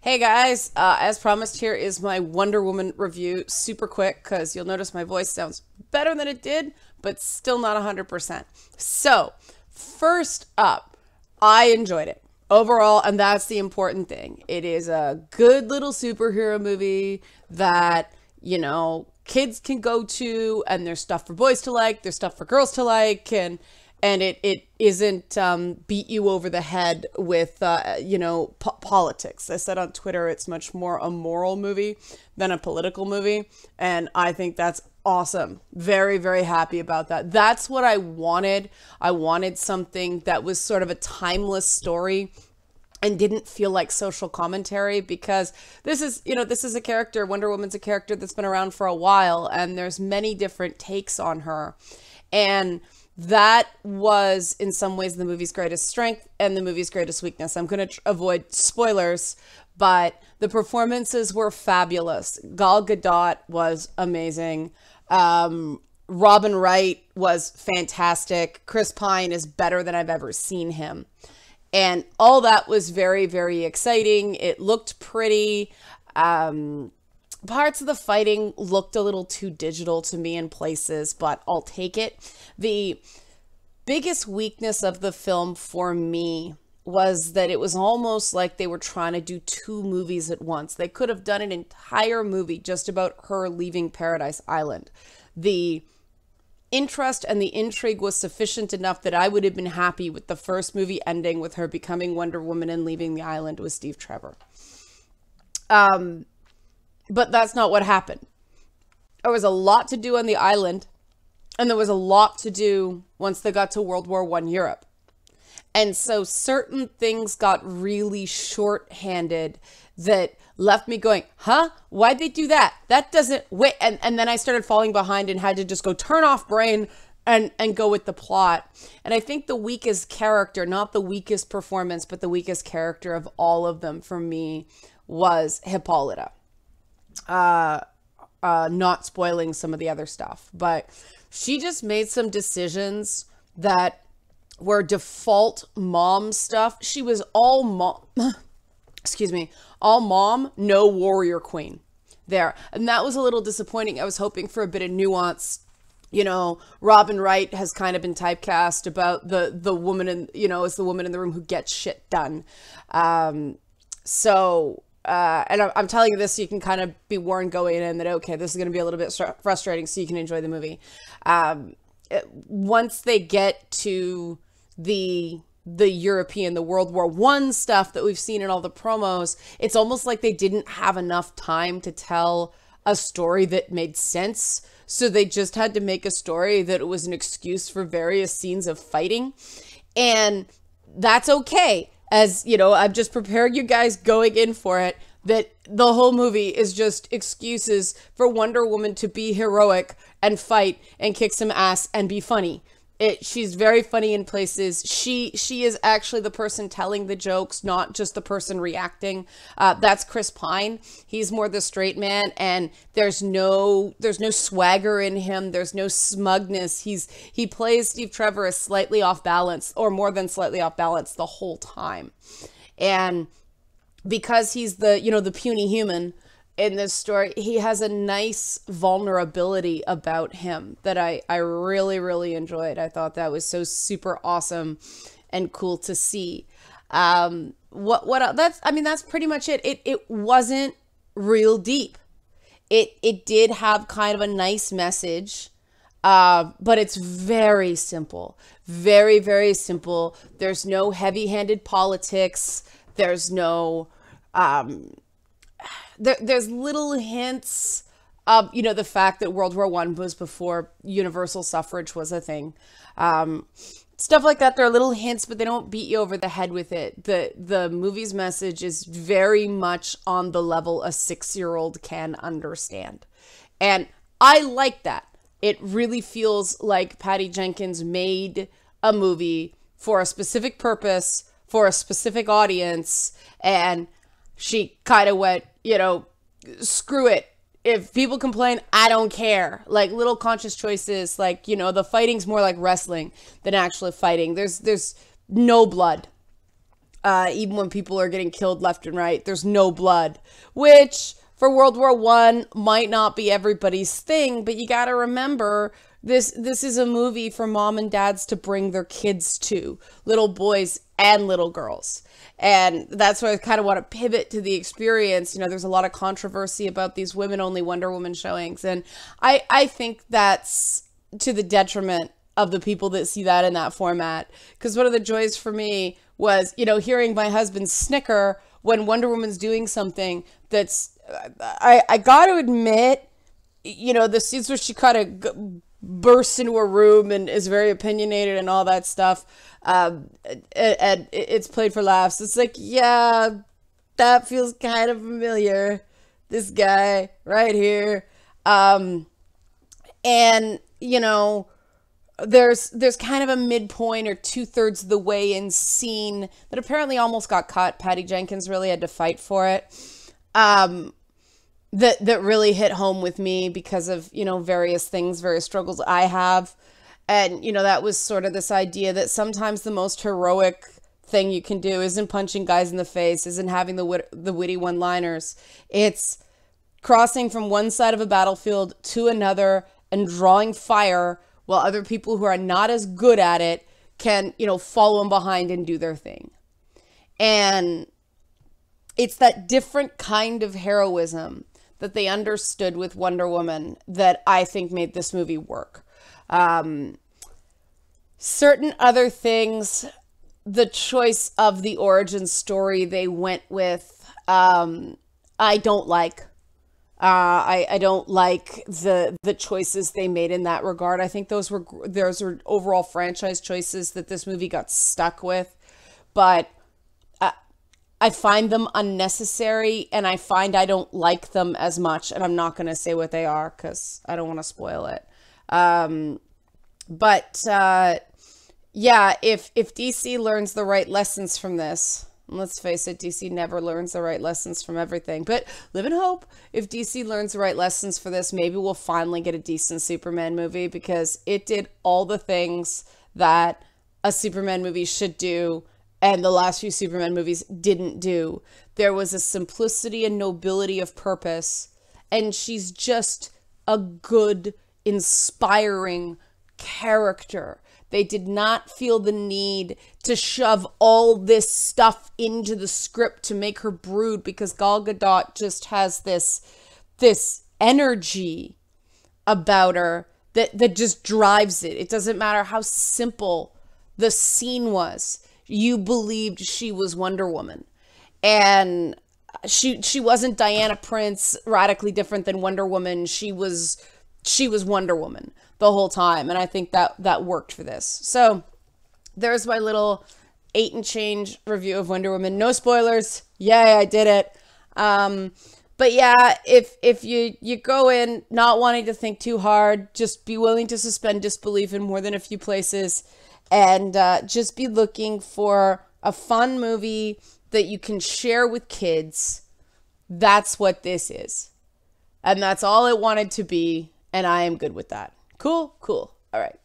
Hey guys, as promised, here is my Wonder Woman review, super quick, because you'll notice my voice sounds better than it did, but still not 100%. So, first up, I enjoyed it overall, and that's the important thing. It is a good little superhero movie that, kids can go to, and there's stuff for boys to like, there's stuff for girls to like, and it isn't beat you over the head with politics. I said on Twitter it's much more a moral movie than a political movie, and I think that's awesome. Very, very happy about that. That's what I wanted. I wanted something that was sort of a timeless story and didn't feel like social commentary, because this is a character, Wonder Woman's a character that's been around for a while, and there's many different takes on her. And that was, in some ways, the movie's greatest strength and the movie's greatest weakness. I'm going to avoid spoilers, but the performances were fabulous. Gal Gadot was amazing. Robin Wright was fantastic. Chris Pine is better than I've ever seen him. And all that was very, very exciting. It looked pretty. Parts of the fighting looked a little too digital to me in places, but I'll take it. The biggest weakness of the film for me was that it was almost like they were trying to do two movies at once. They could have done an entire movie just about her leaving Paradise Island. The interest and the intrigue was sufficient enough that I would have been happy with the first movie ending with her becoming Wonder Woman and leaving the island with Steve Trevor. But that's not what happened. There was a lot to do on the island, and there was a lot to do once they got to World War I Europe. And so certain things got really short-handed that left me going, huh? Why'd they do that? That doesn't... Wait. And then I started falling behind and had to just go turn off brain and go with the plot. And I think the weakest character, not the weakest performance, but the weakest character of all of them for me was Hippolyta. Not spoiling some of the other stuff, but she just made some decisions that were default mom stuff. She was all mom, excuse me, all mom, no warrior queen there. And that was a little disappointing. I was hoping for a bit of nuance. Robin Wright has kind of been typecast about the woman as the woman in the room who gets shit done. And I'm telling you this so you can kind of be warned going in that, okay, this is going to be a little bit frustrating so you can enjoy the movie. Once they get to the European, the World War I stuff that we've seen in all the promos, it's almost like they didn't have enough time to tell a story that made sense. So they just had to make a story that it was an excuse for various scenes of fighting. And that's okay. As I'm just preparing you guys going in for it, that the whole movie is just excuses for Wonder Woman to be heroic and fight and kick some ass and be funny. She's very funny in places. She is actually the person telling the jokes, not just the person reacting. That's Chris Pine. He's more the straight man, and there's no swagger in him. There's no smugness. He plays Steve Trevor as slightly off balance, or more than slightly off balance, the whole time. And because he's the puny human in this story, he has a nice vulnerability about him that I really, really enjoyed. I thought that was so super awesome and cool to see. That's pretty much it. It wasn't real deep. It did have kind of a nice message, but it's very simple. Very, very simple. There's no heavy-handed politics. There's no... There's little hints of, the fact that World War I was before universal suffrage was a thing. Stuff like that. There are little hints, but they don't beat you over the head with it. The movie's message is very much on the level a 6-year-old can understand. And I like that. It really feels like Patty Jenkins made a movie for a specific purpose, for a specific audience, and she kind of went, screw it. If people complain, I don't care. Like little conscious choices, like, the fighting's more like wrestling than actually fighting. There's no blood. even when people are getting killed left and right. There's no blood, which for World War I might not be everybody's thing, but you got to remember this is a movie for mom and dads to bring their kids to, little boys and little girls. And that's why I kind of want to pivot to the experience. You know, there's a lot of controversy about these women-only Wonder Woman showings. And I think that's to the detriment of the people that see that in that format. Because one of the joys for me was, you know, hearing my husband snicker when Wonder Woman's doing something that's, I got to admit, you know, the scenes where she kind of bursts into a room and is very opinionated and all that stuff, and it's played for laughs. It's like, yeah, that feels kind of familiar. This guy right here. And, you know, there's kind of a midpoint or 2/3 of the way in scene that apparently almost got cut. Patty Jenkins really had to fight for it. That really hit home with me because of, you know, various things, various struggles I have. And, you know, that was sort of this idea that sometimes the most heroic thing you can do isn't punching guys in the face, isn't having the witty one-liners. It's crossing from one side of a battlefield to another and drawing fire while other people who are not as good at it can, you know, follow them behind and do their thing. And it's that different kind of heroism that they understood with Wonder Woman that I think made this movie work. Certain other things, the choice of the origin story they went with, I don't like. I don't like the choices they made in that regard. I think those were overall franchise choices that this movie got stuck with, but I find them unnecessary, and I find I don't like them as much, and I'm not going to say what they are because I don't want to spoil it. Yeah, if DC learns the right lessons from this, and let's face it, DC never learns the right lessons from everything, but live in hope. If DC learns the right lessons for this, maybe we'll finally get a decent Superman movie, because it did all the things that a Superman movie should do, and the last few Superman movies didn't do. There was a simplicity and nobility of purpose, and she's just a good, inspiring character. They did not feel the need to shove all this stuff into the script to make her brood, because Gal Gadot just has this energy about her that just drives it. It doesn't matter how simple the scene was. You believed she was Wonder Woman. And she wasn't Diana Prince, radically different than Wonder Woman. She was Wonder Woman the whole time. And I think that worked for this. So there's my little 8 and change review of Wonder Woman. No spoilers. Yay, I did it. But yeah, if you go in not wanting to think too hard, just be willing to suspend disbelief in more than a few places, and just be looking for a fun movie that you can share with kids. That's what this is. And that's all it wanted to be, and I am good with that. Cool? Cool. All right.